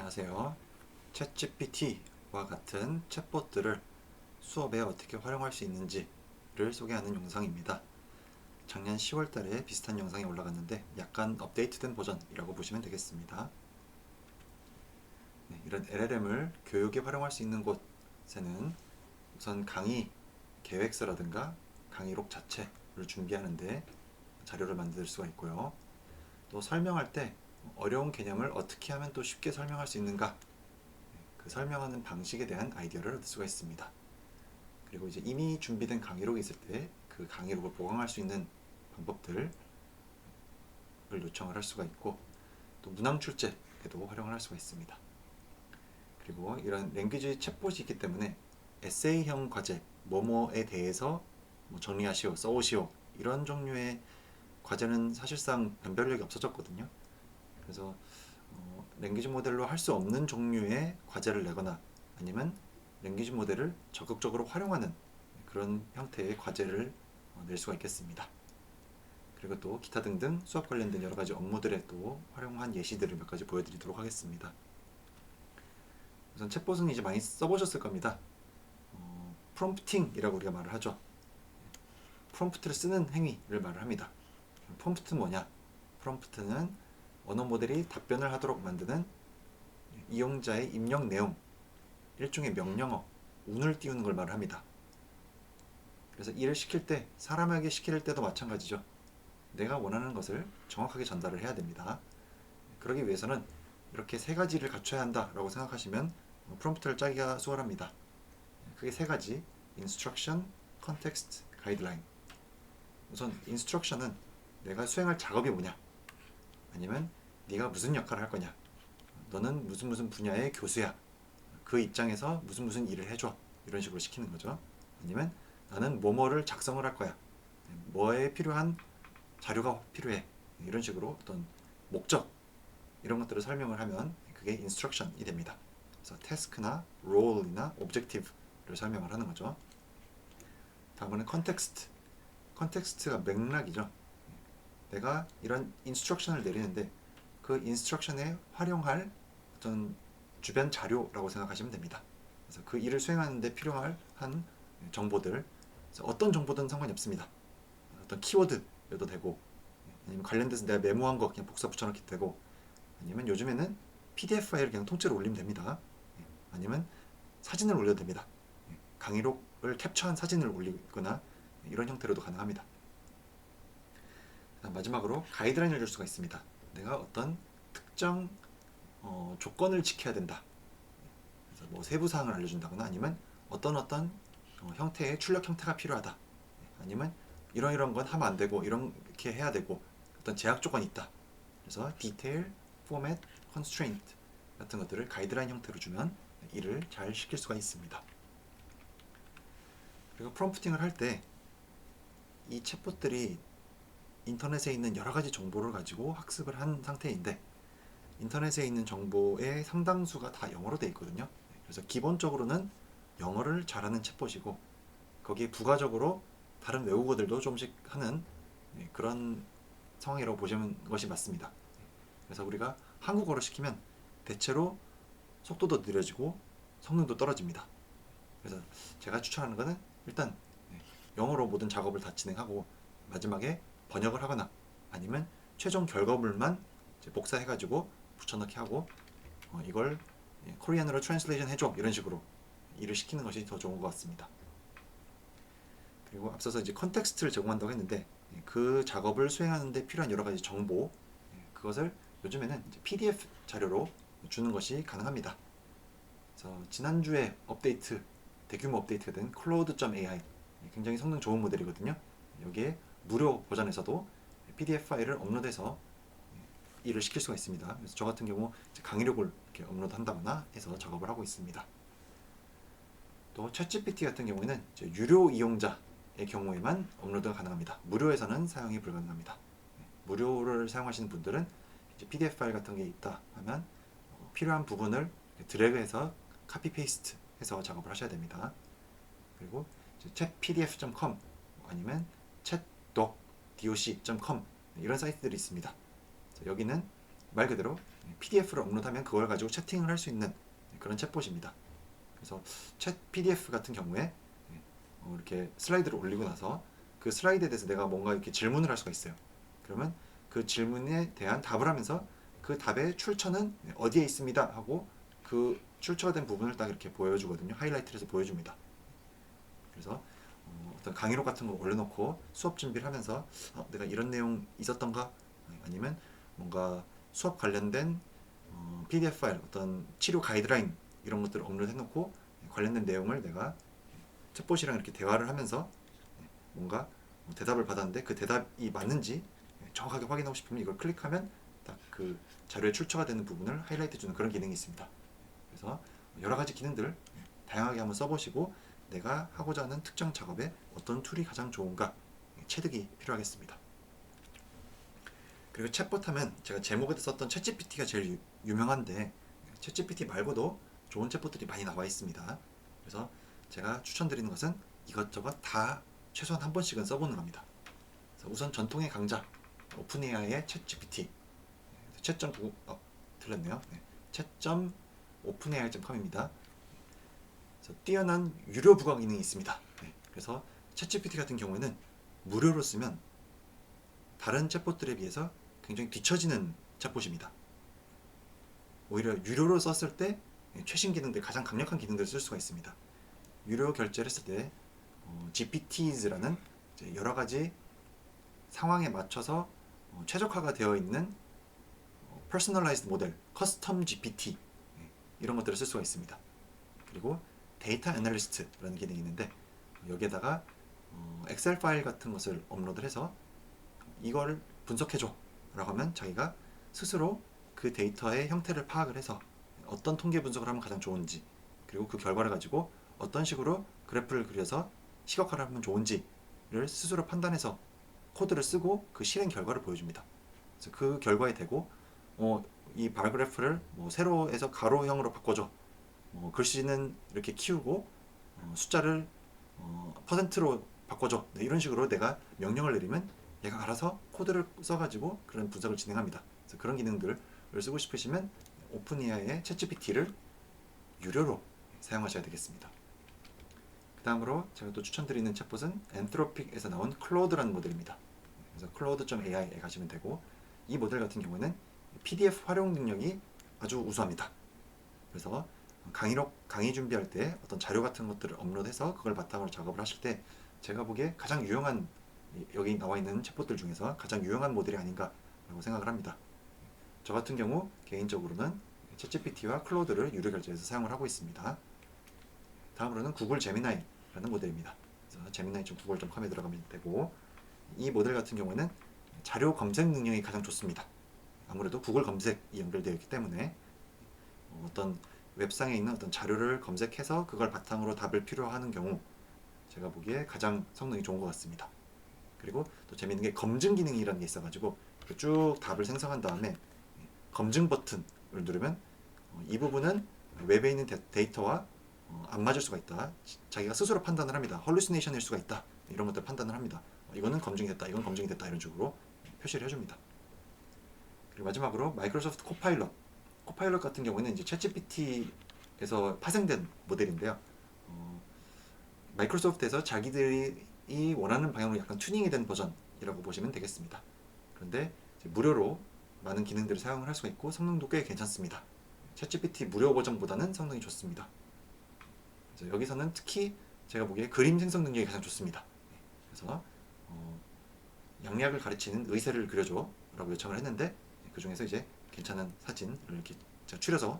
안녕하세요. 챗GPT와 같은 챗봇들을 수업에 어떻게 활용할 수 있는지를 소개하는 영상입니다. 작년 10월 달에 비슷한 영상이 올라갔는데 약간 업데이트된 버전이라고 보시면 되겠습니다. 이런 LLM을 교육에 활용할 수 있는 곳에는 우선 강의 계획서라든가 강의록 자체를 준비하는데 자료를 만들 수가 있고요. 또 설명할 때 어려운 개념을 어떻게 하면 또 쉽게 설명할 수 있는가, 그 설명하는 방식에 대한 아이디어를 얻을 수가 있습니다. 그리고 이제 이미 준비된 강의록이 있을 때 그 강의록을 보강할 수 있는 방법들을 요청을 할 수가 있고, 또 문항 출제에도 활용을 할 수가 있습니다. 그리고 이런 랭귀지 챗봇이 있기 때문에 에세이형 과제, 뭐뭐에 대해서 정리하시오, 써오시오, 이런 종류의 과제는 사실상 변별력이 없어졌거든요. 그래서 랭귀지 모델로 할 수 없는 종류의 과제를 내거나 아니면 랭귀지 모델을 적극적으로 활용하는 그런 형태의 과제를 낼 수가 있겠습니다. 그리고 또 기타 등등 수업 관련된 여러 가지 업무들에 또 활용한 예시들을 몇 가지 보여드리도록 하겠습니다. 우선 챗봇은 이제 많이 써보셨을 겁니다. 프롬프팅이라고 우리가 말을 하죠. 프롬프트를 쓰는 행위를 말을 합니다. 프롬프트는 뭐냐? 프롬프트는 언어 모델이 답변을 하도록 만드는 이용자의 입력 내용, 일종의 명령어, 운을 띄우는 걸 말을 합니다. 그래서 일을 시킬 때, 사람에게 시킬 때도 마찬가지죠. 내가 원하는 것을 정확하게 전달을 해야 됩니다. 그러기 위해서는 이렇게 세 가지를 갖춰야 한다라고 생각하시면 프롬프트를 짜기가 수월합니다. 그게 세 가지: instruction, context, guideline. 우선 instruction은 내가 수행할 작업이 뭐냐, 아니면 네가 무슨 역할을 할 거냐, 너는 무슨 분야의 교수야, 그 입장에서 무슨 일을 해줘, 이런 식으로 시키는 거죠. 아니면 나는 뭐뭐를 작성을 할 거야, 뭐에 필요한 자료가 필요해, 이런 식으로 어떤 목적, 이런 것들을 설명을 하면 그게 인스트럭션이 됩니다. 그래서 태스크나 롤이나 오브젝티브를 설명을 하는 거죠. 다음은 컨텍스트. 컨텍스트가 맥락이죠. 내가 이런 인스트럭션을 내리는데 그 인스트럭션에 활용할 어떤 주변 자료라고 생각하시면 됩니다. 그래서 그 일을 수행하는데 필요한 정보들, 어떤 정보든 상관이 없습니다. 어떤 키워드여도 되고, 아니면 관련돼서 내가 메모한 거 그냥 복사 붙여넣기 되고, 아니면 요즘에는 PDF 파일을 그냥 통째로 올리면 됩니다. 아니면 사진을 올려도 됩니다. 강의록을 캡처한 사진을 올리거나 이런 형태로도 가능합니다. 마지막으로 가이드라인을 줄 수가 있습니다. 내가 어떤 특정 조건을 지켜야 된다. 그래서 뭐 세부 사항을 알려준다거나, 아니면 어떤 형태의 출력 형태가 필요하다. 아니면 이런 건 하면 안 되고 이렇게 해야 되고 어떤 제약 조건이 있다. 그래서 디테일, 포맷, 컨스트레인트 같은 것들을 가이드라인 형태로 주면 일을 잘 시킬 수가 있습니다. 그리고 프롬프팅을 할 때 이 챗봇들이 인터넷에 있는 여러 가지 정보를 가지고 학습을 한 상태인데, 인터넷에 있는 정보의 상당수가 다 영어로 되어 있거든요. 그래서 기본적으로는 영어를 잘하는 챗봇이고, 거기에 부가적으로 다른 외국어들도 좀씩 하는 그런 상황이라고 보시는 것이 맞습니다. 그래서 우리가 한국어로 시키면 대체로 속도도 느려지고 성능도 떨어집니다. 그래서 제가 추천하는 것은 일단 영어로 모든 작업을 다 진행하고 마지막에 번역을 하거나 아니면 최종 결과물만 복사해가지고 붙여넣기 하고 이걸 코리안으로 트랜슬레이션 해줘, 이런 식으로 일을 시키는 것이 더 좋은 것 같습니다. 그리고 앞서서 이제 컨텍스트를 제공한다고 했는데, 그 작업을 수행하는 데 필요한 여러 가지 정보, 그것을 요즘에는 이제 PDF 자료로 주는 것이 가능합니다. 그래서 지난주에 대규모 업데이트가 된 클로드.ai, 굉장히 성능 좋은 모델이거든요. 여기에 무료 버전에서도 PDF 파일을 업로드해서 일을 시킬 수가 있습니다. 그래서 저 같은 경우 강의록을 이렇게 업로드한다거나 해서 작업을 하고 있습니다. 또 챗GPT 같은 경우에는 유료 이용자의 경우에만 업로드가 가능합니다. 무료에서는 사용이 불가능합니다. 무료를 사용하시는 분들은 PDF 파일 같은 게 있다 하면 필요한 부분을 드래그해서 카피 페이스트 해서 작업을 하셔야 됩니다. 그리고 chatpdf.com 아니면 chatdoc.com 이런 사이트들이 있습니다. 여기는 말 그대로 PDF를 업로드하면 그걸 가지고 채팅을 할 수 있는 그런 챗봇입니다. 그래서 챗 PDF 같은 경우에 이렇게 슬라이드를 올리고 나서 그 슬라이드에 대해서 내가 뭔가 이렇게 질문을 할 수가 있어요. 그러면 그 질문에 대한 답을 하면서 그 답의 출처는 어디에 있습니다 하고 그 출처가 된 부분을 딱 이렇게 보여주거든요. 하이라이트를 해서 보여줍니다. 그래서 어떤 강의록 같은 걸 올려놓고 수업 준비를 하면서 내가 이런 내용 있었던가, 아니면 뭔가 수업 관련된 PDF 파일, 어떤 치료 가이드라인 이런 것들을 업로드 해놓고 관련된 내용을 내가 챗봇이랑 이렇게 대화를 하면서 뭔가 대답을 받았는데 그 대답이 맞는지 정확하게 확인하고 싶으면 이걸 클릭하면 딱 그 자료의 출처가 되는 부분을 하이라이트 주는 그런 기능이 있습니다. 그래서 여러 가지 기능들 다양하게 한번 써보시고 내가 하고자 하는 특정 작업에 어떤 툴이 가장 좋은가 체득이 필요하겠습니다. 그리고 챗봇 하면 제가 제목에 썼던 챗GPT가 제일 유명한데 챗GPT 말고도 좋은 챗봇들이 많이 나와 있습니다. 그래서 제가 추천드리는 것은 이것저것 다 최소한 한 번씩은 써보는 겁니다. 우선 전통의 강자 오픈AI의 챗GPT 챗.9 틀렸네요. 챗.openai.com입니다. 뛰어난 유료 부가 기능이 있습니다. 그래서 챗GPT 같은 경우에는 무료로 쓰면 다른 챗봇들에 비해서 굉장히 뒤처지는 챗봇입니다. 오히려 유료로 썼을 때 최신 기능들, 가장 강력한 기능들을 쓸 수가 있습니다. 유료 결제를 했을 때 GPTs라는 여러 가지 상황에 맞춰서 최적화가 되어 있는 퍼스널라이즈드 모델, 커스텀 GPT 이런 것들을 쓸 수가 있습니다. 그리고 데이터 애널리스트라는 기능이 있는데 여기에다가 엑셀 파일 같은 것을 업로드를 해서 이걸 분석해줘 라고 하면 자기가 스스로 그 데이터의 형태를 파악을 해서 어떤 통계 분석을 하면 가장 좋은지, 그리고 그 결과를 가지고 어떤 식으로 그래프를 그려서 시각화를 하면 좋은지를 스스로 판단해서 코드를 쓰고 그 실행 결과를 보여줍니다. 그래서 그 결과에 대고 이 바 그래프를 세로에서 가로형으로 바꿔줘, 글씨는 이렇게 키우고 숫자를 퍼센트로 바꿔줘, 이런 식으로 내가 명령을 내리면 얘가 알아서 코드를 써가지고 그런 분석을 진행합니다. 그래서 그런 기능들을 쓰고 싶으시면 오픈AI의 챗GPT를 유료로 사용하셔야 되겠습니다. 그 다음으로 제가 또 추천드리는 챗봇은 엔트로픽에서 나온 클로드라는 모델입니다. 그래서 claude.ai에 가시면 되고, 이 모델 같은 경우에는 PDF 활용 능력이 아주 우수합니다. 그래서 강의 준비할 때 어떤 자료 같은 것들을 업로드해서 그걸 바탕으로 작업을 하실 때 제가 보기에 가장 유용한, 여기 나와 있는 챗봇들 중에서 가장 유용한 모델이 아닌가 라고 생각을 합니다. 저 같은 경우 개인적으로는 챗GPT와 클로드를 유료 결제해서 사용을 하고 있습니다. 다음으로는 구글 제미나이라는 모델입니다. 그래서 gemini.google.com에 들어가면 되고, 이 모델 같은 경우에는 자료 검색 능력이 가장 좋습니다. 아무래도 구글 검색이 연결되어 있기 때문에 어떤 웹상에 있는 어떤 자료를 검색해서 그걸 바탕으로 답을 필요하는 경우 제가 보기에 가장 성능이 좋은 것 같습니다. 그리고 또 재밌는 게 검증 기능이라는 게 있어가지고 쭉 답을 생성한 다음에 검증 버튼을 누르면 이 부분은 웹에 있는 데이터와 안 맞을 수가 있다, 자기가 스스로 판단을 합니다. 헐루시네이션일 수가 있다, 이런 것들 판단을 합니다. 이거는 검증이 됐다, 이건 검증이 됐다, 이런 식으로 표시를 해줍니다. 그리고 마지막으로 마이크로소프트 코파일럿 같은 경우는 이제 챗GPT에서 파생된 모델인데요. 마이크로소프트에서 자기들이 원하는 방향으로 약간 튜닝이 된 버전이라고 보시면 되겠습니다. 그런데 무료로 많은 기능들을 사용을 할 수가 있고 성능도 꽤 괜찮습니다. 챗GPT 무료 버전보다는 성능이 좋습니다. 여기서는 특히 제가 보기에 그림 생성 능력이 가장 좋습니다. 그래서 양약을 가르치는 의사를 그려줘 라고 요청을 했는데 그 중에서 이제 괜찮은 사진을 이렇게 제가 추려서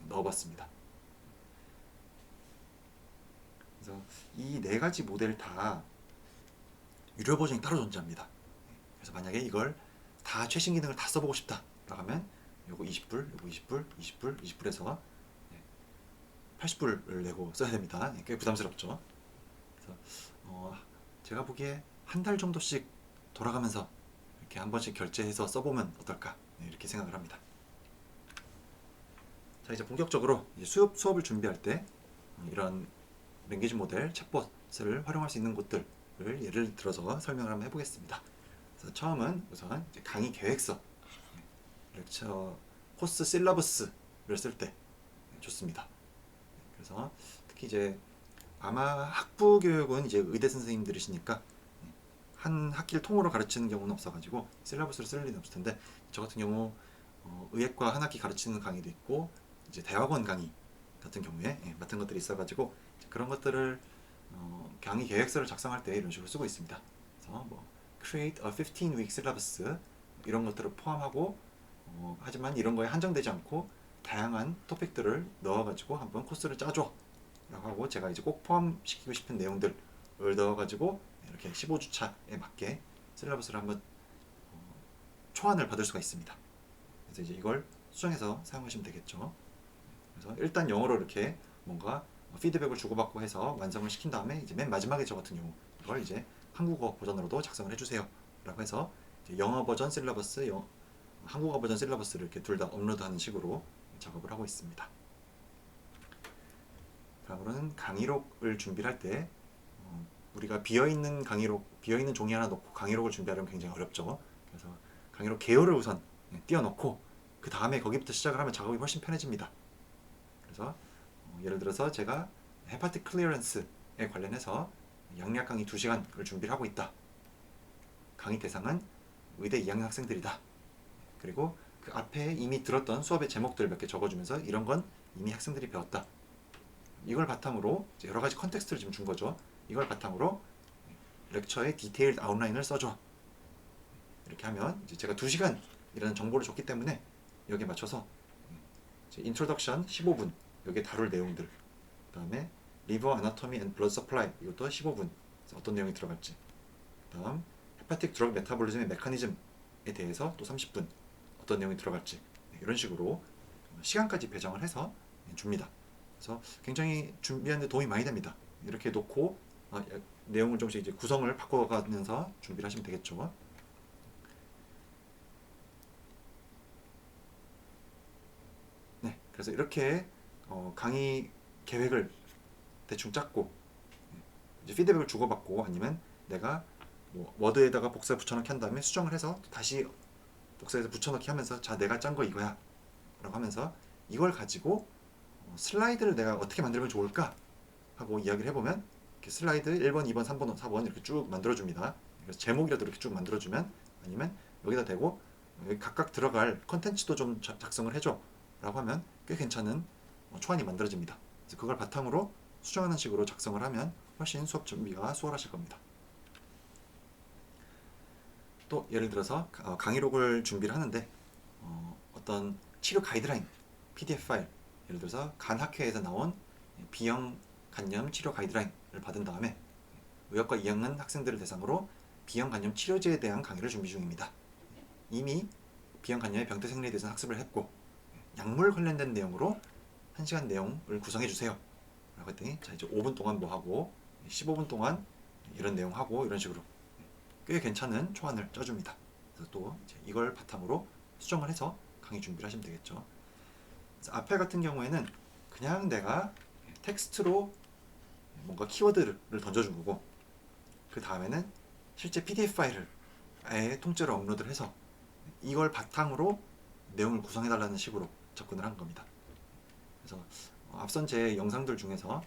넣어봤습니다. 그래서 이 네 가지 모델 다 유료 버전이 따로 존재합니다. 그래서 만약에 이걸 다 최신 기능을 다 써보고 싶다 라고 하면 요거 20불, 요거 20불, 20불, 20불에서 80불을 내고 써야 됩니다. 꽤 부담스럽죠. 그래서 제가 보기에 한 달 정도씩 돌아가면서 이렇게 한 번씩 결제해서 써보면 어떨까, 이렇게 생각을 합니다. 자, 이제 본격적으로 이제 수업을 준비할 때 이런 랭귀지 모델 챗봇을 활용할 수 있는 곳들을 예를 들어서 설명을 한번 해보겠습니다. 그래서 처음은 우선 이제 강의 계획서, 렉처 코스 실러버스를 쓸 때 좋습니다. 그래서 특히 이제 아마 학부 교육은 이제 의대 선생님들이시니까 한 학기를 통으로 가르치는 경우는 없어가지고 실러버스를 쓸 일은 없을 텐데, 저 같은 경우 의학과 한 학기 가르치는 강의도 있고 이제 대학원 강의 같은 경우에 맡은 것들이 있어가지고 그런 것들을 강의 계획서를 작성할 때 이런 식으로 쓰고 있습니다. 그래서 뭐 create a 15-week syllabus 이런 것들을 포함하고 하지만 이런 거에 한정되지 않고 다양한 토픽들을 넣어가지고 한번 코스를 짜줘 라고 하고, 제가 이제 꼭 포함시키고 싶은 내용들을 넣어가지고 이렇게 15주차에 맞게 셀러버스를 한번 초안을 받을 수가 있습니다. 그래서 이제 이걸 수정해서 사용하시면 되겠죠. 그래서 일단 영어로 이렇게 뭔가 피드백을 주고받고 해서 완성을 시킨 다음에 이제 맨 마지막에 저 같은 경우 이걸 이제 한국어 버전으로도 작성을 해주세요 라고 해서 영어 버전 셀러버스, 한국어 버전 셀러버스를 이렇게 둘 다 업로드하는 식으로 작업을 하고 있습니다. 다음으로는 강의록을 준비를 할 때 우리가 비어있는 강의록, 비어있는 종이 하나 놓고 강의록을 준비하려면 굉장히 어렵죠. 그래서 강의록 개요를 우선 띄워놓고 그 다음에 거기부터 시작을 하면 작업이 훨씬 편해집니다. 그래서 예를 들어서 제가 헤파틱 클리어런스에 관련해서 양리학 강의 2시간을 준비를 하고 있다. 강의 대상은 의대 2학년 학생들이다. 그리고 그 앞에 이미 들었던 수업의 제목들을 몇 개 적어주면서 이런 건 이미 학생들이 배웠다. 이걸 바탕으로 여러 가지 컨텍스트를 지금 준 거죠. 이걸 바탕으로 렉처의 디테일드 아웃라인을 써줘. 이렇게 하면 이제 제가 2시간이라는 정보를 줬기 때문에 여기에 맞춰서 인트로덕션 15분 여기에 다룰 내용들, 그 다음에 리버 아나토미 앤 블러드 서플라이 이것도 15분 어떤 내용이 들어갈지, 그 다음 헤파틱 드러그 메타볼리즘의 메커니즘에 대해서 또 30분 어떤 내용이 들어갈지, 이런 식으로 시간까지 배정을 해서 줍니다. 그래서 굉장히 준비하는 데 도움이 많이 됩니다. 이렇게 놓고 내용을 좀씩 이제 구성을 바꿔가면서 준비를 하시면 되겠죠. 네, 그래서 이렇게 강의 계획을 대충 짰고 이제 피드백을 주고받고, 아니면 내가 뭐 워드에다가 복사 붙여넣기 한 다음에 수정을 해서 다시 복사해서 붙여넣기 하면서 자 내가 짠 거 이거야 라고 하면서 이걸 가지고 슬라이드를 내가 어떻게 만들면 좋을까 하고 이야기를 해보면 이렇게 슬라이드 1번, 2번, 3번, 4번 이렇게 쭉 만들어줍니다. 그래서 제목이라도 이렇게 쭉 만들어주면, 아니면 여기다 대고 여기 각각 들어갈 컨텐츠도 좀 작성을 해줘 라고 하면 꽤 괜찮은 초안이 만들어집니다. 그래서 그걸 바탕으로 수정하는 식으로 작성을 하면 훨씬 수업 준비가 수월하실 겁니다. 또 예를 들어서 강의록을 준비를 하는데 어떤 치료 가이드라인 PDF 파일, 예를 들어서 간학회에서 나온 B형 간염 치료 가이드라인을 받은 다음에 의학과 2학년 학생들을 대상으로 B형 간염 치료제에 대한 강의를 준비 중입니다. 이미 B형 간염의 병태 생리에 대해서 학습을 했고 약물 관련된 내용으로 1시간 내용을 구성해 주세요 라고 했더니 자 이제 5분 동안 뭐 하고 15분 동안 이런 내용 하고, 이런 식으로 꽤 괜찮은 초안을 짜줍니다. 그래서 또 이제 이걸 바탕으로 수정을 해서 강의 준비를 하시면 되겠죠. 그래서 앞에 같은 경우에는 그냥 내가 텍스트로 뭔가 키워드를 던져준 거고, 그 다음에는 실제 PDF 파일을 아예 통째로 업로드를 해서 이걸 바탕으로 내용을 구성해달라는 식으로 접근을 한 겁니다. 그래서 앞선 제 영상들 중에서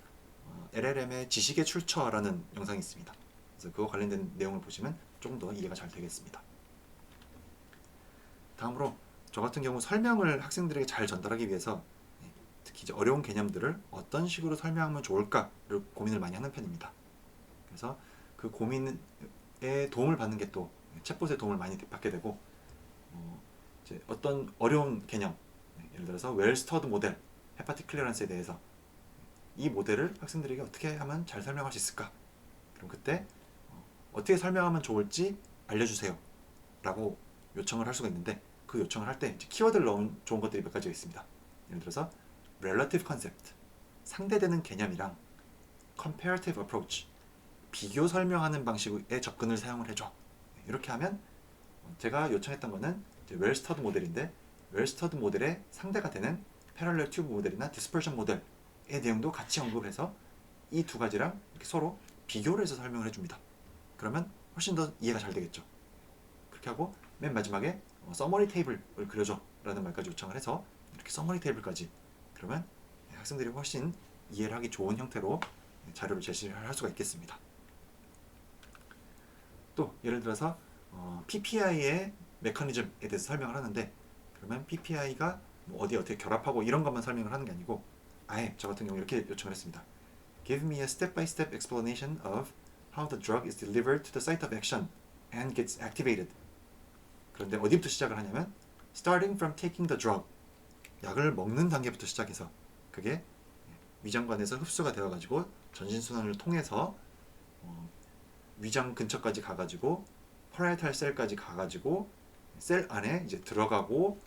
LLM의 지식의 출처라는 영상이 있습니다. 그래서 그거 관련된 내용을 보시면 조금 더 이해가 잘 되겠습니다. 다음으로 저 같은 경우 설명을 학생들에게 잘 전달하기 위해서 특히 이제 어려운 개념들을 어떤 식으로 설명하면 좋을까를 고민을 많이 하는 편입니다. 그래서 그 고민에 도움을 받는 게 또 챗봇의 도움을 많이 받게 되고, 이제 어떤 어려운 개념, 예를 들어서 웰스터드 모델, 헤파틱 클리어런스에 대해서 이 모델을 학생들에게 어떻게 하면 잘 설명할 수 있을까? 그럼 그때 어떻게 설명하면 좋을지 알려주세요 라고 요청을 할 수가 있는데, 그 요청을 할 때 키워드를 넣은 좋은 것들이 몇 가지가 있습니다. 예를 들어서 relative concept, 상대되는 개념이랑 comparative approach, 비교 설명하는 방식의 접근을 사용을 해줘. 이렇게 하면 제가 요청했던 거는 웰스터드 모델인데, 웰스터드 모델의 상대가 되는 패럴렐 튜브 모델이나 디스퍼션 모델의 내용도 같이 언급해서 이 두 가지랑 이렇게 서로 비교를 해서 설명을 해줍니다. 그러면 훨씬 더 이해가 잘 되겠죠. 그렇게 하고 맨 마지막에 서머리 테이블을 그려줘 라는 말까지 요청을 해서 이렇게 서머리 테이블까지, 그러면 학생들이 훨씬 이해를 하기 좋은 형태로 자료를 제시를 할 수가 있겠습니다. 또 예를 들어서 PPI의 메커니즘에 대해서 설명을 하는데, 그러면 PPI가 뭐 어떻게 결합하고 이런 것만 설명을 하는 게 아니고, 아예 저 같은 경우 이렇게 요청을 했습니다. Give me a step-by-step explanation of how the drug is delivered to the site of action and gets activated. 그런데 어디부터 시작을 하냐면 starting from taking the drug, 약을 먹는 단계부터 시작해서 그게 위장관에서 흡수가 되어가지고 전신순환을 통해서 위장 근처까지 가가지고 파라이탈 셀까지 가가지고 셀 안에 이제 들어가고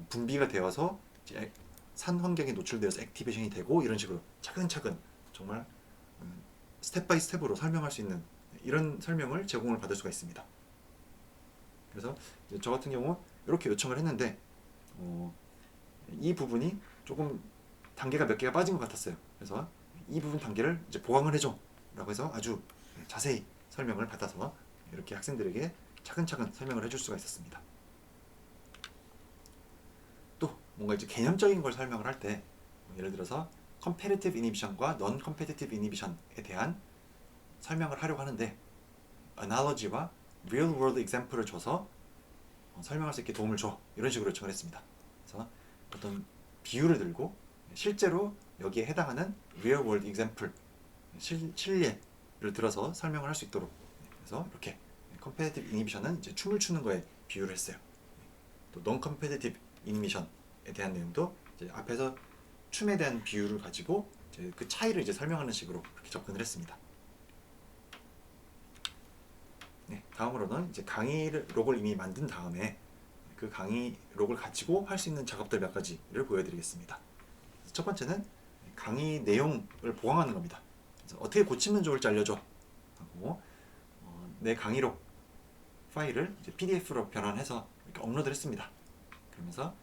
분비가 되어서 이제 산 환경에 노출되어서 액티베이션이 되고, 이런 식으로 차근차근 정말 스텝 바이 스텝으로 설명할 수 있는 이런 설명을 제공을 받을 수가 있습니다. 그래서 저 같은 경우 이렇게 요청을 했는데 이 부분이 조금 단계가 몇 개가 빠진 것 같았어요. 그래서 이 부분 단계를 이제 보강을 해줘 라고 해서 아주 자세히 설명을 받아서 이렇게 학생들에게 차근차근 설명을 해줄 수가 있었습니다. 또 뭔가 이제 개념적인 걸 설명을 할 때 예를 들어서 competitive inhibition과 non-competitive inhibition에 대한 설명을 하려고 하는데 analogy와 real world example을 줘서 설명할 수 있게 도움을 줘, 이런 식으로 요청을 했습니다. 그래서 어떤 비유를 들고 실제로 여기에 해당하는 real world example, 실례를 들어서 설명을 할 수 있도록, 그래서 이렇게 competitive inhibition은 이제 춤을 추는 거에 비유를 했어요. 또 non-competitive inhibition에 대한 내용도 이제 앞에서 춤에 대한 비유를 가지고 이제 그 차이를 이제 설명하는 식으로 그렇게 접근을 했습니다. 네, 다음으로는 이제 강의록을 이미 만든 다음에 그 강의록을 가지고 할 수 있는 작업들 몇 가지를 보여드리겠습니다. 첫 번째는 강의 내용을 보강하는 겁니다. 그래서 어떻게 고치면 좋을지 알려줘 하고 내 강의록 파일을 이제 PDF로 변환해서 이렇게 업로드를 했습니다. 그러면서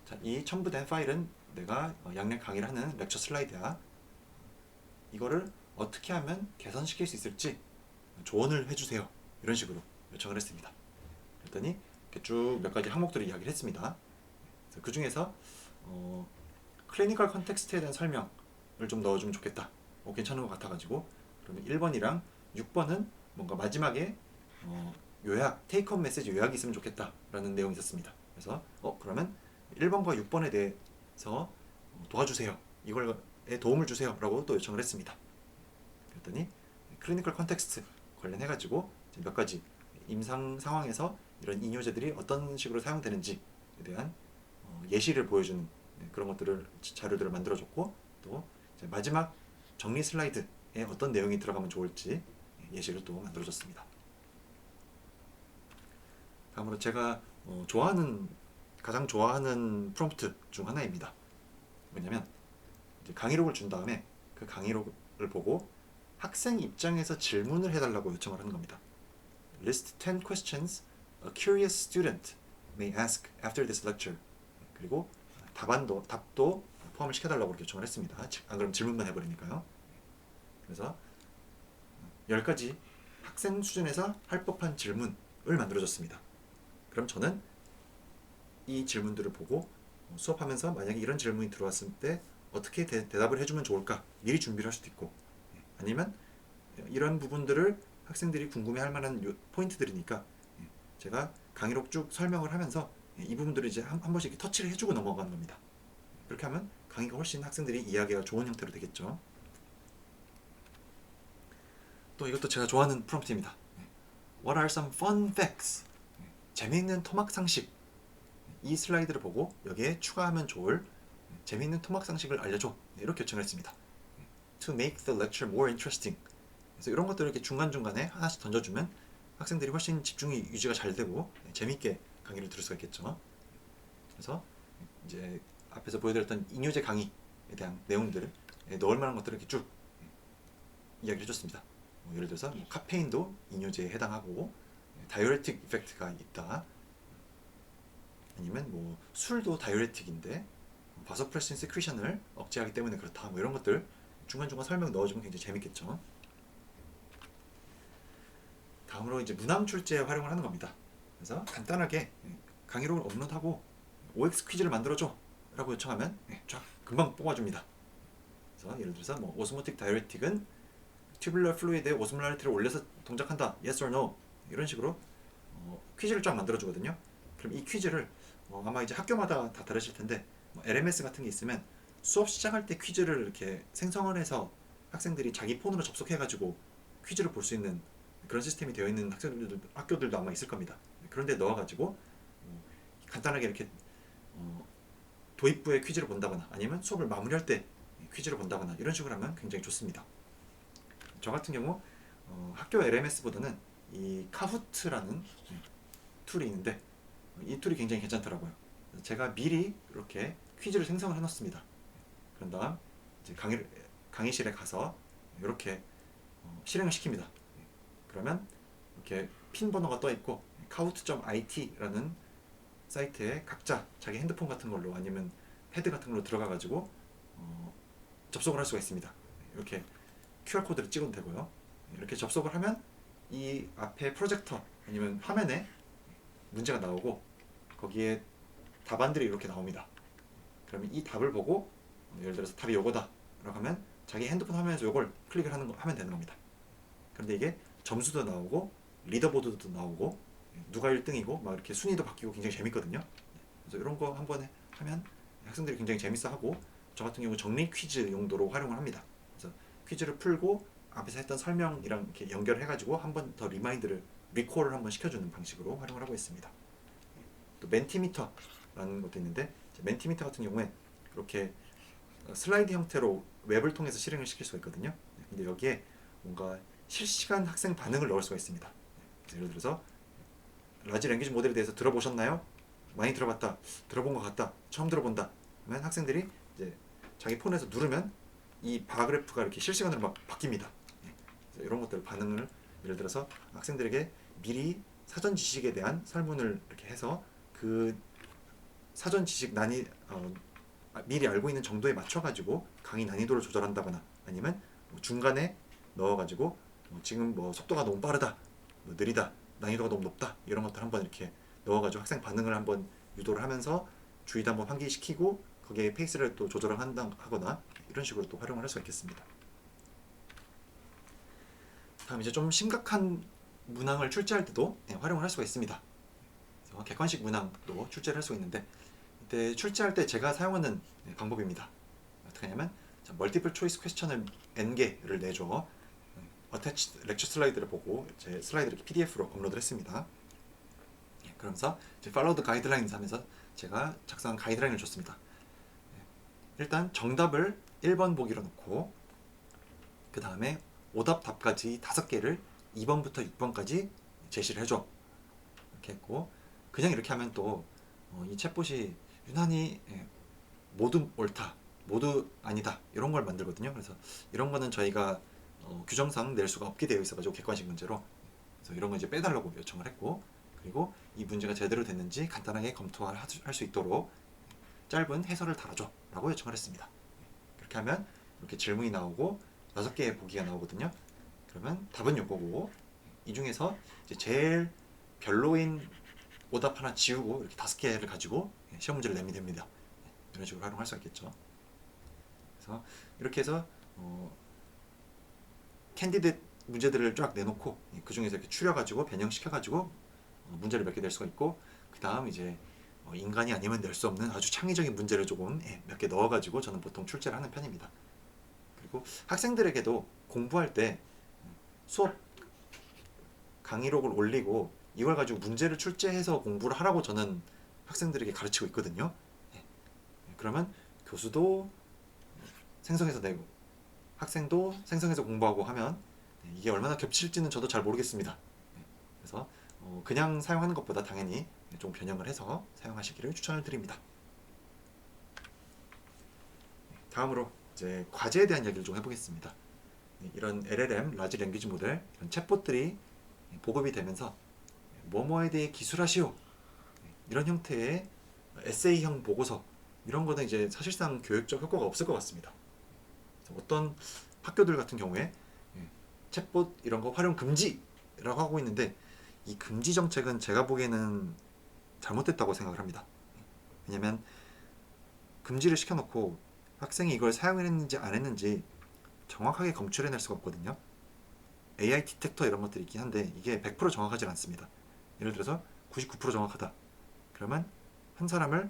자, 이 첨부된 파일은 내가 양력 강의를 하는 렉처 슬라이드야. 이거를 어떻게 하면 개선시킬 수 있을지 조언을 해주세요. 이런 식으로 요청을 했습니다. 그랬더니 쭉 몇 가지 항목들을 이야기를 했습니다. 그 중에서 클리니컬 컨텍스트에 대한 설명을 좀 넣어주면 좋겠다. 괜찮은 것 같아가지고, 그러면 1번이랑 6번은 뭔가 마지막에 요약, 테이크홈 메시지 요약이 있으면 좋겠다라는 내용이 있었습니다. 그래서 그러면 1번과 6번에 대해서 도와주세요. 이걸에 도움을 주세요. 라고 또 요청을 했습니다. 그랬더니 클리니컬 컨텍스트 관련해가지고 몇 가지 임상 상황에서 이런 이뇨제들이 어떤 식으로 사용되는지에 대한 예시를 보여주는 그런 것들을, 자료들을 만들어줬고, 또 마지막 정리 슬라이드에 어떤 내용이 들어가면 좋을지 예시를 또 만들어줬습니다. 다음으로 제가 가장 좋아하는 프롬프트 중 하나입니다. 뭐냐면 이제 강의록을 준 다음에 그 강의록을 보고 학생 입장에서 질문을 해달라고 요청을 하는 겁니다. List 10 questions a curious student may ask after this lecture. 그리고 답도 포함을 시켜달라고 이렇게 요청을 했습니다. 안 그러면 질문만 해버리니까요. 그래서 10가지 학생 수준에서 할 법한 질문을 만들어줬습니다. 그럼 저는 이 질문들을 보고 수업하면서 만약에 이런 질문이 들어왔을 때 어떻게 대답을 해주면 좋을까 미리 준비를 할 수도 있고, 아니면 이런 부분들을 학생들이 궁금해할 만한 포인트들이니까 제가 강의록 쭉 설명을 하면서 이 부분들을 이제 한 번씩 터치를 해주고 넘어가는 겁니다. 그렇게 하면 강의가 훨씬 학생들이 이해하기가 좋은 형태로 되겠죠. 또 이것도 제가 좋아하는 프롬프트입니다. What are some fun facts? 재미있는 토막 상식. 이 슬라이드를 보고 여기에 추가하면 좋을 재미있는 토막 상식을 알려줘. 이렇게 요청을 했습니다. To make the lecture more interesting. 그래서 이런 것들을 이렇게 중간중간에 하나씩 던져주면 학생들이 훨씬 집중이 유지가 잘 되고 재미있게 강의를 들을 수가 있겠죠. 그래서 이제 앞에서 보여드렸던 이뇨제 강의에 대한 내용들을 넣을 만한 것들을 이렇게 쭉 이야기를 해줬습니다. 예를 들어서 카페인도 이뇨제에 해당하고 다이어레틱 이펙트가 있다. 아니면 뭐 술도 다이어레틱인데 바소프레신 세크리션을 억제하기 때문에 그렇다. 뭐 이런 것들 중간중간 설명 넣어주면 굉장히 재밌겠죠. 다음으로 이제 문항 출제에 활용을 하는 겁니다. 그래서 간단하게 강의록을 업로드하고 OX 퀴즈를 만들어줘 라고 요청하면 쫙 금방 뽑아줍니다. 그래서 예를 들어서 뭐 오스모틱 다이어레틱은 튜블러 플루이드에 오스몰라리티를 올려서 동작한다. Yes or no. 이런 식으로 퀴즈를 쫙 만들어주거든요. 그럼 이 퀴즈를 아마 이제 학교마다 다 다르실 텐데 뭐 LMS 같은 게 있으면 수업 시작할 때 퀴즈를 이렇게 생성을 해서 학생들이 자기 폰으로 접속해가지고 퀴즈를 볼 수 있는 그런 시스템이 되어 있는 학교들도 아마 있을 겁니다. 그런데 넣어가지고 간단하게 이렇게 도입부에 퀴즈를 본다거나 아니면 수업을 마무리할 때 퀴즈를 본다거나 이런 식으로 하면 굉장히 좋습니다. 저 같은 경우 학교 LMS보다는 이 카후트라는 툴이 있는데 이 툴이 굉장히 괜찮더라고요. 제가 미리 이렇게 퀴즈를 생성을 해놨습니다. 그런 다음 이제 강의실에 가서 이렇게 실행을 시킵니다. 그러면 이렇게 핀 번호가 떠 있고 kahoot.it라는 사이트에 각자 자기 핸드폰 같은 걸로 아니면 패드 같은 걸로 들어가 가지고 접속을 할 수가 있습니다. 이렇게 QR 코드를 찍어도 되고요. 이렇게 접속을 하면 이 앞에 프로젝터 아니면 화면에 문제가 나오고 거기에 답안들이 이렇게 나옵니다. 그러면 이 답을 보고 예를 들어서 답이 요거다 라고 하면 자기 핸드폰 화면에서 요걸 클릭을 하면 되는 겁니다. 그런데 이게 점수도 나오고 리더보드도 나오고 누가 1등이고 막 이렇게 순위도 바뀌고 굉장히 재밌거든요. 그래서 이런 거 한번 하면 학생들이 굉장히 재밌어 하고 저 같은 경우 정리 퀴즈 용도로 활용을 합니다. 그래서 퀴즈를 풀고 앞에서 했던 설명이랑 이렇게 연결해 가지고 한 번 더 리콜을 한번 시켜주는 방식으로 활용을 하고 있습니다. 또 멘티미터라는 것도 있는데 멘티미터 같은 경우에 이렇게 슬라이드 형태로 웹을 통해서 실행을 시킬 수가 있거든요. 근데 여기에 뭔가 실시간 학생 반응을 넣을 수가 있습니다. 예를 들어서 라지 랭귀지 모델에 대해서 들어보셨나요? 많이 들어봤다. 들어본 것 같다. 처음 들어본다. 그러면 학생들이 이제 자기 폰에서 누르면 이 바그래프가 이렇게 실시간으로 막 바뀝니다. 그래서 이런 것들 반응을 예를 들어서 학생들에게 미리 사전 지식에 대한 설문을 이렇게 해서 그 사전 지식 미리 알고 있는 정도에 맞춰가지고 강의 난이도를 조절한다거나 아니면 중간에 넣어가지고 지금 속도가 너무 빠르다, 느리다, 난이도가 너무 높다 이런 것들 한번 이렇게 넣어가지고 학생 반응을 한번 유도를 하면서 주의도 한번 환기시키고 거기에 페이스를 또 조절을 하거나 이런 식으로 또 활용을 할 수가 있겠습니다. 다음 이제 좀 심각한 문항을 출제할 때도 활용을 할 수가 있습니다. 그래서 객관식 문항도 출제를 할 수 있는데 이때 출제할 때 제가 사용하는 방법입니다. 어떻게 하냐면 멀티플 초이스 퀘스천을 N개를 내줘 어태치 렉처 슬라이드를 보고 제 슬라이드를 이렇게 PDF로 업로드를 했습니다. 그러면서 이제 follow the guidelines 하면서 제가 작성한 가이드라인을 줬습니다. 일단 정답을 1번 보기로 놓고 그 다음에 오답 답까지 5개를 2번부터 6번까지 제시를 해줘. 이렇게 했고 그냥 이렇게 하면 또 이 챗봇이 유난히 모두 옳다, 모두 아니다 이런 걸 만들거든요. 그래서 이런 거는 저희가 규정상 낼 수가 없게 되어 있어가지고 객관식 문제로 그래서 이런 거 이제 빼달라고 요청을 했고 그리고 이 문제가 제대로 됐는지 간단하게 검토할 수 있도록 짧은 해설을 달아줘 라고 요청을 했습니다. 그렇게 하면 이렇게 질문이 나오고 6개의 보기가 나오거든요. 그러면 답은 요거고 이 중에서 이제 제일 별로인 오답 하나 지우고 이렇게 5개를 가지고 시험 문제를 내면 됩니다. 이런 식으로 활용할 수 있겠죠. 그래서 이렇게 해서 캔디데이트 문제들을 쫙 내놓고 그 중에서 이렇게 추려가지고 변형시켜가지고 문제를 몇 개 낼 수가 있고 그 다음 이제 인간이 아니면 낼 수 없는 아주 창의적인 문제를 조금 몇 개 넣어가지고 저는 보통 출제를 하는 편입니다. 그리고 학생들에게도 공부할 때 수업 강의록을 올리고 이걸 가지고 문제를 출제해서 공부를 하라고 저는 학생들에게 가르치고 있거든요. 그러면 교수도 생성해서 내고 학생도 생성해서 공부하고 하면 이게 얼마나 겹칠지는 저도 잘 모르겠습니다. 그래서 그냥 사용하는 것보다 당연히 좀 변형을 해서 사용하시기를 추천을 드립니다. 다음으로 이제 과제에 대한 이야기를 좀 해보겠습니다. 이런 LLM, 라지 랭귀지 모델, 이런 챗봇들이 보급이 되면서 뭐뭐에 대해 기술하시오 이런 형태의 에세이형 보고서 이런 거는 이제 사실상 교육적 효과가 없을 것 같습니다. 어떤 학교들 같은 경우에 챗봇 이런 거 활용 금지라고 하고 있는데 이 금지 정책은 제가 보기에는 잘못됐다고 생각을 합니다. 왜냐면 금지를 시켜놓고 학생이 이걸 사용했는지 안 했는지 정확하게 검출해낼 수가 없거든요. AI 디텍터 이런 것들이 있긴 한데 이게 100% 정확하지 않습니다. 예를 들어서 99% 정확하다. 그러면 한 사람을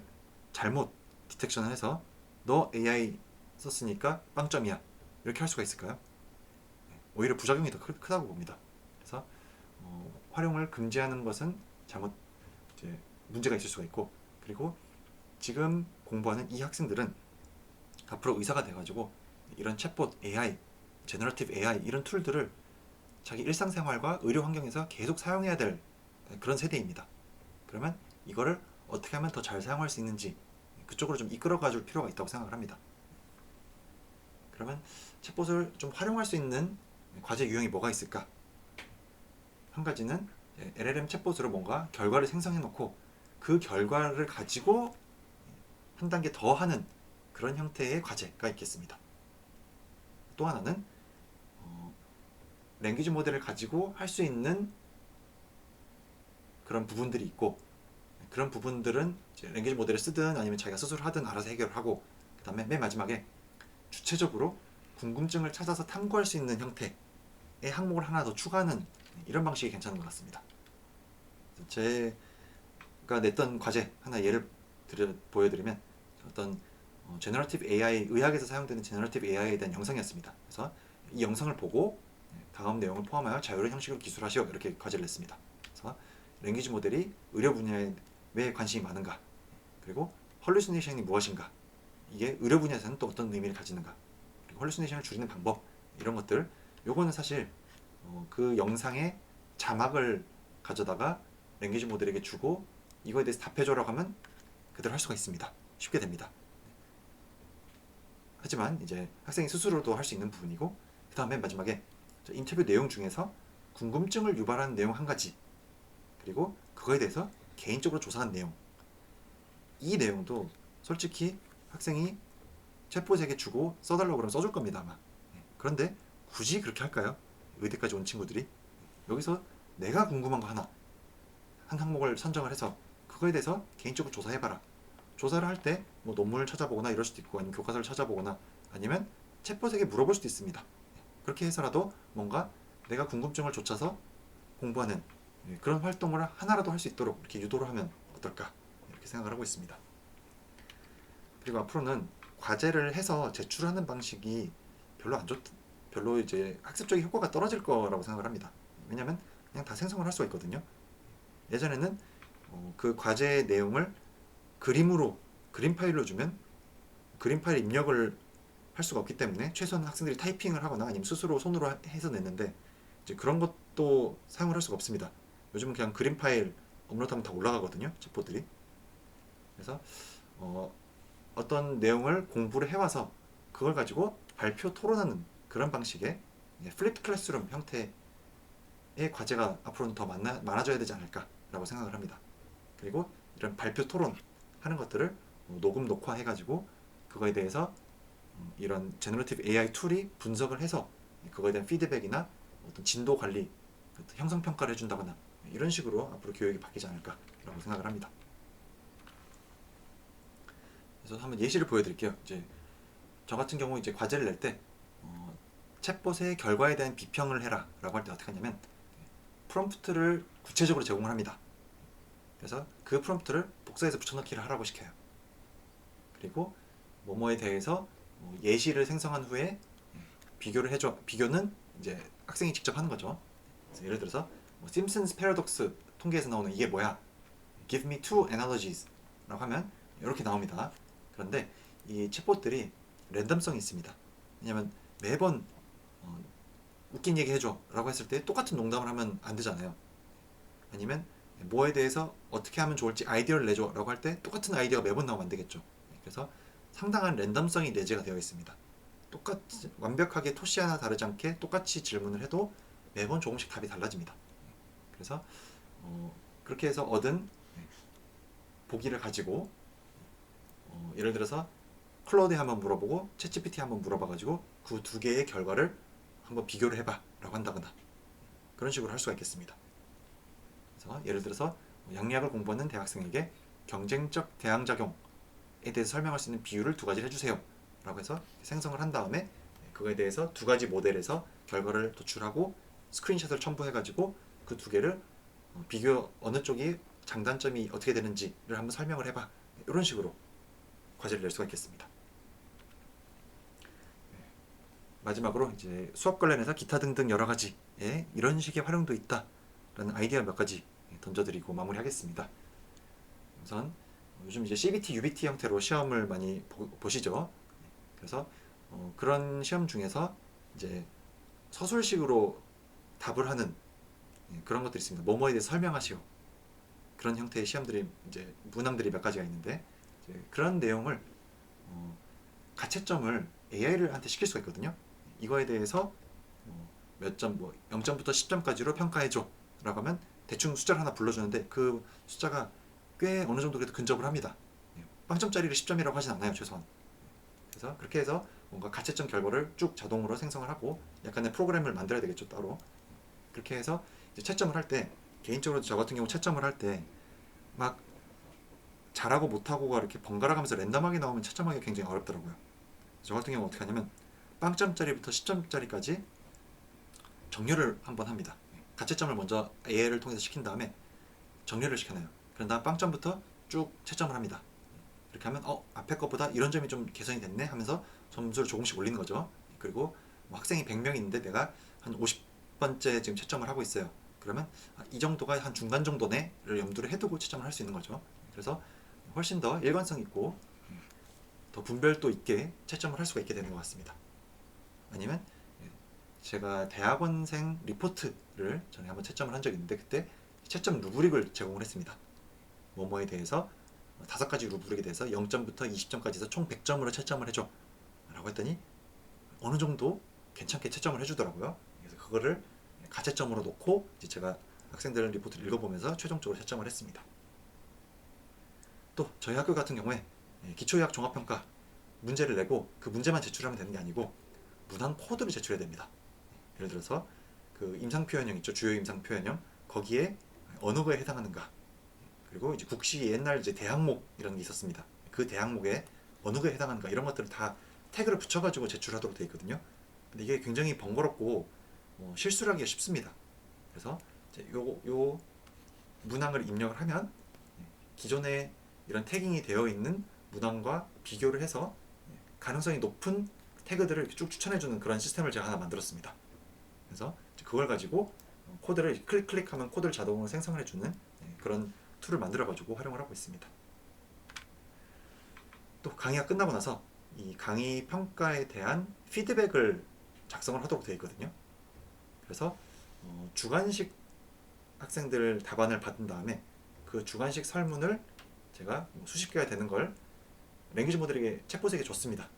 잘못 디텍션을 해서 너 AI 썼으니까 빵점이야. 이렇게 할 수가 있을까요? 오히려 부작용이 더 크다고 봅니다. 그래서 활용을 금지하는 것은 잘못 이제 문제가 있을 수가 있고, 그리고 지금 공부하는 이 학생들은 앞으로 의사가 돼가지고 이런 챗봇 AI, 제너러티브 AI 이런 툴들을 자기 일상생활과 의료 환경에서 계속 사용해야 될 그런 세대입니다. 그러면 이거를 어떻게 하면 더 잘 사용할 수 있는지 그쪽으로 좀 이끌어가 줄 필요가 있다고 생각을 합니다. 그러면 챗봇을 좀 활용할 수 있는 과제 유형이 뭐가 있을까? 한 가지는 LLM 챗봇으로 뭔가 결과를 생성해 놓고 그 결과를 가지고 한 단계 더 하는 그런 형태의 과제가 있겠습니다. 또 하나는 랭귀지 모델을 가지고 할 수 있는 그런 부분들이 있고, 그런 부분들은 이제 랭귀지 모델을 쓰든 아니면 자기가 스스로 하든 알아서 해결을 하고, 그 다음에 맨 마지막에 주체적으로 궁금증을 찾아서 탐구할 수 있는 형태의 항목을 하나 더 추가하는 이런 방식이 괜찮은 것 같습니다. 제가 냈던 과제 하나 예를 보여드리면 어떤 제너러티브 AI, 의학에서 사용되는 제너러티브 AI에 대한 영상이었습니다. 그래서 이 영상을 보고 다음 내용을 포함하여 자유로운 형식으로 기술하시오, 이렇게 과제를 냈습니다. 그래서 랭귀지 모델이 의료 분야에 왜 관심이 많은가, 그리고 헐루시네이션이 무엇인가, 이게 의료 분야에서는 또 어떤 의미를 가지는가, 그리고 헐루시네이션을 줄이는 방법, 이런 것들. 요거는 사실 그 영상의 자막을 가져다가 랭귀지 모델에게 주고 이거에 대해서 답해줘라고 하면 그대로 할 수가 있습니다. 쉽게 됩니다. 하지만 이제 학생이 스스로도 할 수 있는 부분이고, 그 다음에 마지막에 인터뷰 내용 중에서 궁금증을 유발하는 내용 한 가지, 그리고 그거에 대해서 개인적으로 조사한 내용, 이 내용도 솔직히 학생이 챗봇에게 주고 써달라고 그러면 써줄 겁니다 아마. 그런데 굳이 그렇게 할까요? 의대까지 온 친구들이 여기서 내가 궁금한 거 하나, 한 항목을 선정을 해서 그거에 대해서 개인적으로 조사해봐라. 조사를 할 때 뭐 논문을 찾아보거나 이럴 수도 있고, 아니면 교과서를 찾아보거나 아니면 챗봇에게 물어볼 수도 있습니다. 그렇게 해서라도 뭔가 내가 궁금증을 좇아서 공부하는 그런 활동을 하나라도 할 수 있도록 이렇게 유도를 하면 어떨까, 이렇게 생각을 하고 있습니다. 그리고 앞으로는 과제를 해서 제출하는 방식이 별로 이제 학습적인 효과가 떨어질 거라고 생각을 합니다. 왜냐면 그냥 다 생성을 할 수가 있거든요. 예전에는 그 과제의 내용을 그림 파일로 주면 그림 파일 입력을 할 수가 없기 때문에 최소한 학생들이 타이핑을 하거나 아니면 스스로 손으로 해서 냈는데, 이제 그런 것도 사용을 할 수가 없습니다. 요즘은 그냥 그림 파일 업로드하면 다 올라가거든요, 챗봇들이. 그래서 어떤 내용을 공부를 해와서 그걸 가지고 발표 토론하는 그런 방식의 플립 클래스룸 형태의 과제가 앞으로는 더 많아져야 되지 않을까라고 생각을 합니다. 그리고 이런 발표 토론 하는 것들을 녹음 녹화해가지고 그거에 대해서 이런 제너러티브 AI 툴이 분석을 해서 그거에 대한 피드백이나 어떤 진도 관리, 형성 평가를 해준다거나 이런 식으로 앞으로 교육이 바뀌지 않을까라고 생각을 합니다. 그래서 한번 예시를 보여드릴게요. 이제 저 같은 경우 이제 과제를 낼 때 챗봇의 결과에 대한 비평을 해라라고 할 때 어떻게 하냐면 프롬프트를 구체적으로 제공을 합니다. 그래서 그 프롬프트를 복사해서 붙여넣기를 하라고 시켜요. 그리고 뭐뭐에 대해서 예시를 생성한 후에 비교를 해줘. 비교는 이제 학생이 직접 하는 거죠. 그래서 예를 들어서 심슨스 패러독스 통계에서 나오는 이게 뭐야? Give me two analogies 라고 하면 이렇게 나옵니다. 그런데 이 챗봇들이 랜덤성이 있습니다. 왜냐면 매번 웃긴 얘기 해줘 라고 했을 때 똑같은 농담을 하면 안 되잖아요. 아니면 뭐에 대해서 어떻게 하면 좋을지 아이디어를 내줘 라고 할 때 똑같은 아이디어가 매번 나오면 안 되겠죠. 그래서 상당한 랜덤성이 내재가 되어 있습니다. 똑같이 완벽하게 토시 하나 다르지 않게 똑같이 질문을 해도 매번 조금씩 답이 달라집니다. 그래서 그렇게 해서 얻은 보기를 가지고 예를 들어서 클로드에 한번 물어보고 챗GPT 한번 물어봐가지고 그 두 개의 결과를 한번 비교를 해봐 라고 한다거나 그런 식으로 할 수가 있겠습니다. 그래서 예를 들어서 양리학을 공부하는 대학생에게 경쟁적 대항작용 대해서 설명할 수 있는 비율을 두 가지를 해주세요 라고 해서 생성을 한 다음에 그거에 대해서 두 가지 모델에서 결과를 도출하고 스크린샷을 첨부해가지고 그 두 개를 비교 어느 쪽이 장단점이 어떻게 되는지를 한번 설명을 해봐, 이런 식으로 과제를 낼 수가 있겠습니다. 마지막으로 이제 수업 관련해서 기타 등등 여러 가지 이런 식의 활용도 있다라는 아이디어 몇 가지 던져드리고 마무리하겠습니다. 우선 요즘 이제 CBT, UBT 형태로 시험을 많이 보시죠. 그래서 그런 시험 중에서 이제 서술식으로 답을 하는 그런 것들이 있습니다. 뭐뭐에 대해서 설명하시오. 그런 형태의 시험들이 이제 문항들이 몇 가지가 있는데 이제 그런 내용을 가채점을 AI를 한테 시킬 수가 있거든요. 이거에 대해서 몇 점, 뭐 0점부터 10점까지로 평가해줘 라고 하면 대충 숫자를 하나 불러주는데 그 숫자가 꽤 어느 정도 그래도 근접을 합니다. 빵점짜리를 10점이라고 하진 않아요, 최소한. 그래서 그렇게 해서 뭔가 가채점 결과를 쭉 자동으로 생성을 하고 약간의 프로그램을 만들어야 되겠죠, 따로. 그렇게 해서 이제 채점을 할 때, 개인적으로 저 같은 경우 채점을 할 때 막 잘하고 못하고가 이렇게 번갈아 가면서 랜덤하게 나오면 채점하기가 굉장히 어렵더라고요. 저 같은 경우 어떻게 하냐면 빵점짜리부터 10점짜리까지 정렬을 한번 합니다. 가채점을 먼저 AI를 통해서 시킨 다음에 정렬을 시켜놔요. 그런 다음 빵점부터 쭉 채점을 합니다. 이렇게 하면 앞에 것보다 이런 점이 좀 개선이 됐네 하면서 점수를 조금씩 올리는 거죠. 그리고 뭐 학생이 100명 있는데 내가 한 50번째 지금 채점을 하고 있어요. 그러면 이 정도가 한 중간 정도네를 염두를 해두고 채점을 할 수 있는 거죠. 그래서 훨씬 더 일관성 있고 더 분별도 있게 채점을 할 수가 있게 되는 것 같습니다. 아니면 제가 대학원생 리포트를 전에 한번 채점을 한 적이 있는데 그때 채점 루브릭을 제공을 했습니다. 뭐뭐에 대해서 5가지 루브릭에 대해서 0점부터 20점까지 해서 총 100점으로 채점을 해줘 라고 했더니 어느 정도 괜찮게 채점을 해주더라고요. 그래서 그거를 가채점으로 놓고 이제 제가 학생들 리포트를 읽어보면서 최종적으로 채점을 했습니다. 또 저희 학교 같은 경우에 기초의학 종합평가 문제를 내고 그 문제만 제출하면 되는 게 아니고 문항 코드를 제출해야 됩니다. 예를 들어서 그 임상표현형 있죠, 주요 임상표현형, 거기에 어느 거에 해당하는가, 그리고 이제 국시 옛날 이제 대항목 이런 게 있었습니다. 그 대항목에 어느 거에 해당하는가 이런 것들을 다 태그를 붙여가지고 제출하도록 되어 있거든요. 근데 이게 굉장히 번거롭고 실수를 하기가 쉽습니다. 그래서 이제 요 문항을 입력을 하면 기존에 이런 태깅이 되어 있는 문항과 비교를 해서 가능성이 높은 태그들을 쭉 추천해주는 그런 시스템을 제가 하나 만들었습니다. 그래서 그걸 가지고 코드를 클릭하면 코드를 자동으로 생성을 해주는 그런 툴을 만들어가지고 활용을 하고 있습니다. 또 강의가 끝나고 나서 이 강의 평가에 대한 피드백을 작성을 하도록 되어 있거든요. 그래서 주관식 학생들 답안을 받은 다음에 그 주관식 설문을 제가 수십 개가 되는 걸 랭귀지 모델에게 챗봇에게 줬습니다.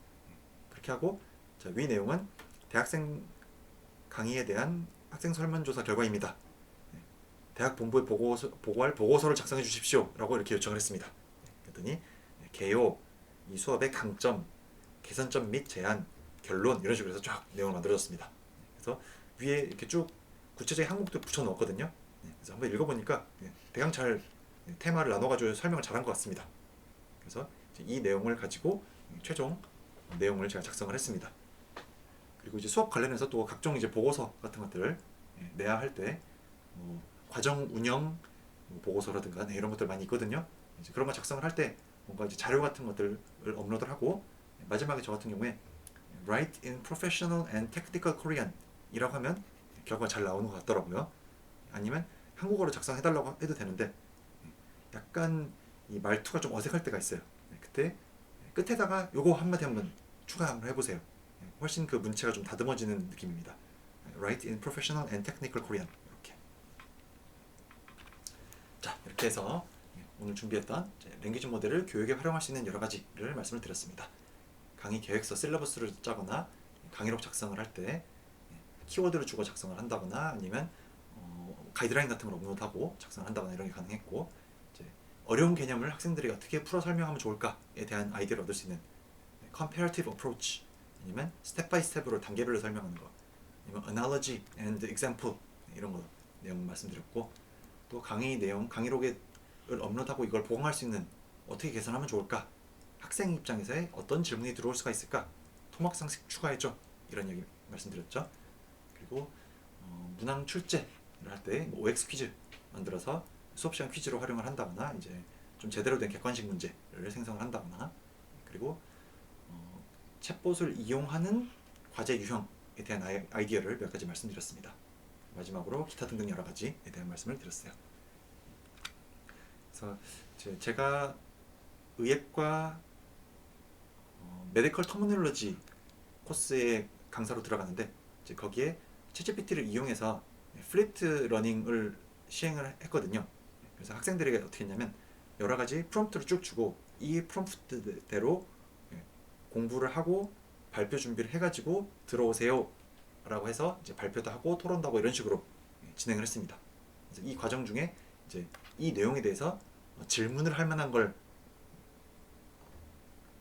그렇게 하고 위 내용은 대학생 강의에 대한 학생 설문조사 결과입니다. 대학 본부에 보고할 보고서를 작성해 주십시오 라고 이렇게 요청을 했습니다. 그랬더니 개요, 이 수업의 강점, 개선점 및 제안, 결론 이런 식으로 해서 쫙 내용을 만들어졌습니다. 그래서 위에 이렇게 쭉 구체적인 항목들 붙여 넣었거든요. 그래서 한번 읽어보니까 대강 잘 테마를 나눠가지고 설명을 잘한 것 같습니다. 그래서 이 내용을 가지고 최종 내용을 제가 작성을 했습니다. 그리고 이제 수업 관련해서 또 각종 이제 보고서 같은 것들을 내야 할 때 과정 운영 보고서라든가 이런 것들 많이 있거든요. 이제 그런 거 작성을 할 때 뭔가 이제 자료 같은 것들을 업로드를 하고 마지막에 저 같은 경우에 Write in Professional and Technical Korean 이라고 하면 결과가 잘 나오는 것 같더라고요. 아니면 한국어로 작성해달라고 해도 되는데 약간 이 말투가 좀 어색할 때가 있어요. 그때 끝에다가 요거 한마디 한번 추가 한번 해보세요. 훨씬 그 문체가 좀 다듬어지는 느낌입니다. Write in Professional and Technical Korean 이렇게. 자, 이렇게 해서 오늘 준비했던 랭귀지 모델을 교육에 활용할 수 있는 여러 가지를 말씀을 드렸습니다. 강의 계획서, 실러버스를 짜거나 강의록 작성을 할 때 키워드를 주고 작성을 한다거나 아니면 가이드라인 같은 걸 업로드하고 작성을 한다거나 이런 게 가능했고, 이제 어려운 개념을 학생들이 어떻게 풀어 설명하면 좋을까에 대한 아이디어를 얻을 수 있는 comparative approach, 아니면 스텝 바이 스텝으로 단계별로 설명하는 거, 아니면 analogy and example 이런 거 내용 말씀드렸고, 또 강의 내용, 강의록을 업로드하고 이걸 보강할 수 있는 어떻게 개선하면 좋을까에 학생 입장에서의 어떤 질문이 들어올 수가 있을까? 토막상식 추가해줘. 이런 얘기 말씀드렸죠. 그리고 문항 출제를 할 때 OX 퀴즈 만들어서 수업 시간 퀴즈로 활용을 한다거나 이제 좀 제대로 된 객관식 문제를 생성을 한다거나 그리고 챗봇을 이용하는 과제 유형에 대한 아이디어를 몇 가지 말씀드렸습니다. 마지막으로 기타 등등 여러 가지에 대한 말씀을 드렸어요. 그래서 제가 의학과 메디컬 터미놀로지 코스의 강사로 들어가는데 이제 거기에 챗GPT를 이용해서 플리트 러닝을 시행을 했거든요. 그래서 학생들에게 어떻게 했냐면 여러 가지 프롬프트를 쭉 주고 이 프롬프트대로 공부를 하고 발표 준비를 해가지고 들어오세요 라고 해서 이제 발표도 하고 토론도 하고 이런 식으로 진행을 했습니다. 그래서 이 과정 중에 이제 이 내용에 대해서 질문을 할 만한 걸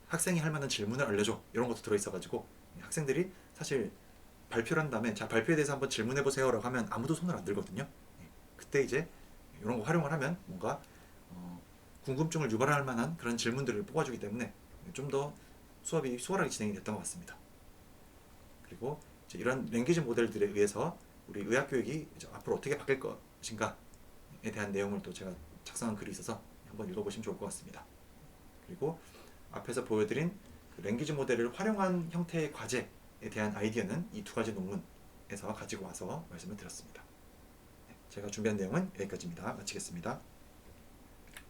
학생이 할 만한 질문을 알려줘 이런 것도 들어있어가지고 학생들이 사실 발표를 한 다음에 자 발표에 대해서 한번 질문해보세요 라고 하면 아무도 손을 안 들거든요. 그때 이제 이런 거 활용을 하면 뭔가 궁금증을 유발할 만한 그런 질문들을 뽑아주기 때문에 좀 더 수업이 수월하게 진행이 됐던 것 같습니다. 그리고 이제 이런 랭귀지 모델들에 의해서 우리 의학교육이 이제 앞으로 어떻게 바뀔 것인가에 대한 내용을 또 제가 작성한 글이 있어서 한번 읽어보시면 좋을 것 같습니다. 그리고 앞에서 보여드린 그 랭귀지 모델을 활용한 형태의 과제에 대한 아이디어는 이 두 가지 논문에서 가지고 와서 말씀을 드렸습니다. 제가 준비한 내용은 여기까지입니다. 마치겠습니다.